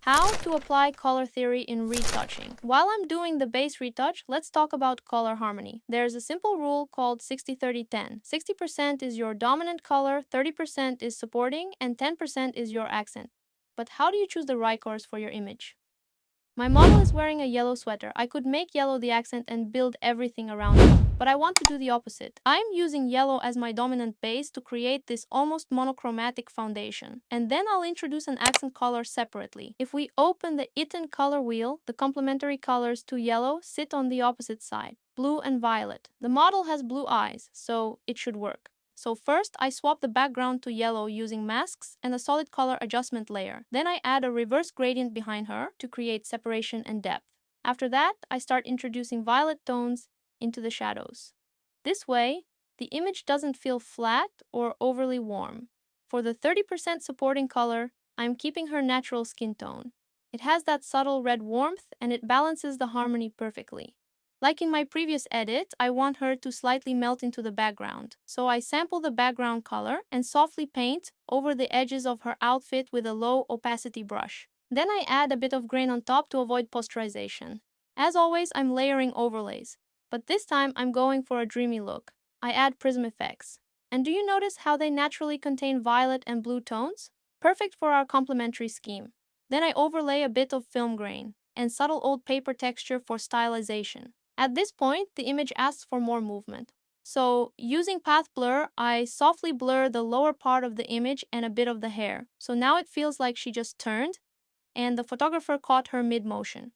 How to apply color theory in retouching. While I'm doing the base retouch, let's talk about color harmony. There's a simple rule called 60-30-10. 60% is your dominant color, 30% is supporting, and 10% is your accent. But how do you choose the right colors for your image? My model is wearing a yellow sweater. I could make yellow the accent and build everything around it, but I want to do the opposite. I'm using yellow as my dominant base to create this almost monochromatic foundation, and then I'll introduce an accent color separately. If we open the Itten color wheel, the complementary colors to yellow sit on the opposite side, blue and violet. The model has blue eyes, so it should work. So first, I swap the background to yellow using masks and a solid color adjustment layer. Then I add a reverse gradient behind her to create separation and depth. After that, I start introducing violet tones into the shadows. This way, the image doesn't feel flat or overly warm. For the 30% supporting color, I'm keeping her natural skin tone. It has that subtle red warmth and it balances the harmony perfectly. Like in my previous edit, I want her to slightly melt into the background, so I sample the background color and softly paint over the edges of her outfit with a low opacity brush. Then I add a bit of grain on top to avoid posterization. As always, I'm layering overlays, but this time I'm going for a dreamy look. I add prism effects. And do you notice how they naturally contain violet and blue tones? Perfect for our complementary scheme. Then I overlay a bit of film grain and subtle old paper texture for stylization. At this point, the image asks for more movement. So, using path blur, I softly blur the lower part of the image and a bit of the hair. So now it feels like she just turned, and the photographer caught her mid-motion.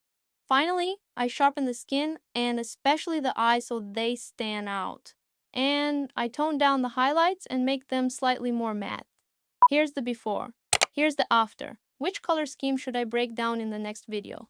Finally, I sharpen the skin and especially the eyes so they stand out. And I tone down the highlights and make them slightly more matte. Here's the before. Here's the after. Which color scheme should I break down in the next video?